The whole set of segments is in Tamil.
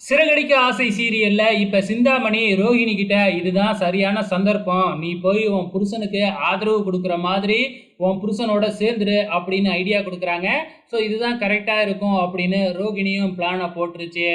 சிறகடிக்க ஆசை சீரியல்ல இப்ப சிந்தாமணி ரோஹிணி கிட்ட இதுதான் சரியான சந்தர்ப்பம், நீ போய் உன் புருஷனுக்கு ஆதரவு கொடுக்குற மாதிரி உன் புருஷனோட சேர்ந்துரு அப்படின்னு ஐடியா கொடுக்குறாங்க. ஸோ இதுதான் கரெக்டா இருக்கும் அப்படின்னு ரோகிணியும் பிளானை போட்டுருச்சு.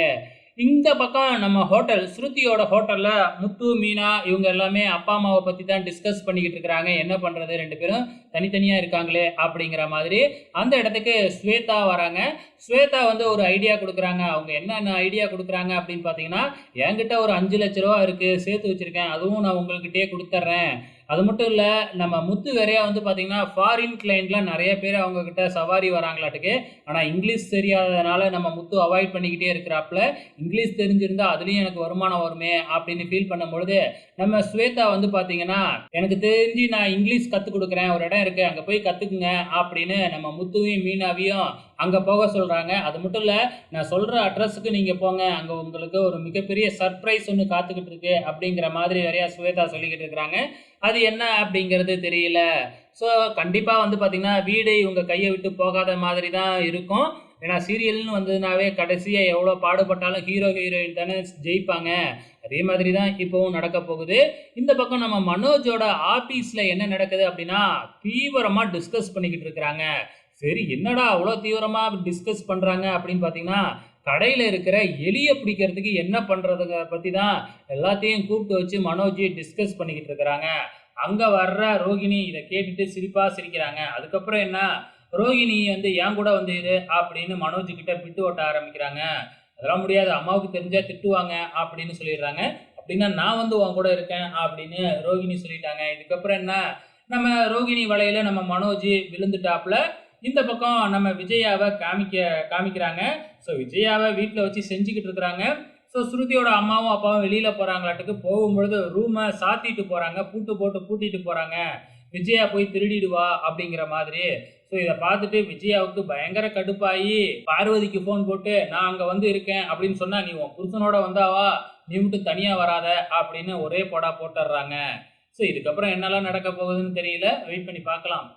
இந்த பக்கம் நம்ம ஹோட்டல் ஸ்ருதியோட ஹோட்டல்ல முத்து, மீனா இவங்க எல்லாமே அப்பா அம்மாவை பத்தி தான் டிஸ்கஸ் பண்ணிக்கிட்டு இருக்கிறாங்க. என்ன பண்றது, ரெண்டு பேரும் தனித்தனியா இருக்காங்களே அப்படிங்கிற மாதிரி. அந்த இடத்துக்கு ஸ்வேதா வராங்க. ஸ்வேதா வந்து ஒரு ஐடியா கொடுக்குறாங்க. அவங்க என்னென்ன ஐடியா கொடுக்குறாங்க அப்படின்னு பார்த்தீங்கன்னா, என்கிட்ட ஒரு 5 லட்ச ரூபா இருக்கு, சேர்த்து வச்சிருக்கேன், அதுவும் நான் உங்கள்கிட்டயே கொடுத்துட்றேன். அது மட்டும் இல்ல, நம்ம முத்து வேறையா வந்து பார்த்தீங்கன்னா ஃபாரின் கிளைண்ட்லாம் நிறைய பேர் அவங்க கிட்ட சவாரி வராங்களாட்டுக்கு. ஆனா இங்கிலீஷ் தெரியாததுனால நம்ம முத்து அவாய்ட் பண்ணிக்கிட்டே இருக்கிறாப்புல. இங்கிலீஷ் தெரிஞ்சிருந்தா அதுலயும் எனக்கு வருமானம் வருமே அப்படின்னு ஃபீல் பண்ணும்பொழுது, நம்ம ஸ்வேதா வந்து பார்த்தீங்கன்னா, எனக்கு தெரிஞ்சு நான் இங்கிலீஷ் கத்துக் கொடுக்குறேன், ஒரு இடம் இருக்கு, அங்க போய் கத்துக்குங்க அப்படின்னு நம்ம முத்துவையும் மீனாவையும் அங்க போக சொல்றாங்க. அது மட்டும் இல்ல, நான் சொல்ற அட்ரஸுக்கு நீங்க போங்க, அங்க உங்களுக்கு ஒரு மிகப்பெரிய சர்ப்ரைஸ் ஒன்று காத்துக்கிட்டு இருக்கு அப்படிங்கிற மாதிரி நிறைய ஸ்வேதா சொல்லிக்கிட்டு இருக்கிறாங்க. அது என்ன அப்படிங்கிறது தெரியல. ஸோ கண்டிப்பா வந்து பார்த்தீங்கன்னா, வீடு இவங்க கைய விட்டு போகாத மாதிரி தான் இருக்கும். ஏன்னா சீரியல்னு வந்ததுனாவே கடைசியா எவ்வளோ பாடுபட்டாலும் ஹீரோ, ஹீரோயின் தானே ஜெயிப்பாங்க. அதே மாதிரி தான் இப்பவும் நடக்க போகுது. இந்த பக்கம் நம்ம மனோஜோட ஆபீஸ்ல என்ன நடக்குது அப்படின்னா, தீவிரமா டிஸ்கஸ் பண்ணிக்கிட்டு இருக்கிறாங்க. சரி, என்னடா அவ்வளோ தீவிரமா டிஸ்கஸ் பண்றாங்க அப்படின்னு பார்த்தீங்கன்னா, கடையில இருக்கிற எலிய பிடிக்கிறதுக்கு என்ன பண்றதுங்க பத்தி தான் எல்லாத்தையும் கூப்பிட்டு வச்சு மனோஜ் டிஸ்கஸ் பண்ணிக்கிட்டு இருக்கிறாங்க. அங்க வர்ற ரோகிணி இத கேட்டுட்டு சிரிப்பா சிரிக்கிறாங்க. அதுக்கப்புறம் என்ன, ரோகிணி வந்து என் கூட வந்து இரு அப்படின்னு மனோஜ் கிட்ட பிட்டு ஓட்ட ஆரம்பிக்கிறாங்க. அதெல்லாம் முடியாது, அம்மாவுக்கு தெரிஞ்சா திட்டுவாங்க அப்படின்னு சொல்லிடுறாங்க. அப்படின்னா நான் வந்து உன் கூட இருக்கேன் அப்படின்னு ரோகிணி சொல்லிட்டாங்க. இதுக்கப்புறம் என்ன, நம்ம ரோகிணி வலையில நம்ம மனோஜ் விழுந்துட்டாப்புல. இந்த பக்கம் நம்ம விஜயாவை காமிக்கிறாங்க. ஸோ விஜயாவை வீட்டில் வச்சு செஞ்சுக்கிட்டு இருக்கிறாங்க. ஸோ ஸ்ருதியோட அம்மாவும் அப்பாவும் வெளியில போறாங்களாட்டுக்கு. போகும்பொழுது ரூமை சாத்திட்டு போறாங்க, பூட்டு போட்டு பூட்டிட்டு போறாங்க. விஜயா போய் திருடிடுவா அப்படிங்கிற மாதிரி. ஸோ இதை பார்த்துட்டு விஜயாவுக்கு பயங்கர கடுப்பாயி பார்வதிக்கு ஃபோன் போட்டு, நான் அங்க வந்து இருக்கேன் அப்படின்னு சொன்னா, நீ உன் புருஷனோட வந்தாவா, நீ மட்டும் தனியா வராத அப்படின்னு ஒரே போடா போட்டுடுறாங்க. ஸோ இதுக்கப்புறம் என்னெல்லாம் நடக்க போகுதுன்னு தெரியல, வெயிட் பண்ணி பார்க்கலாம்.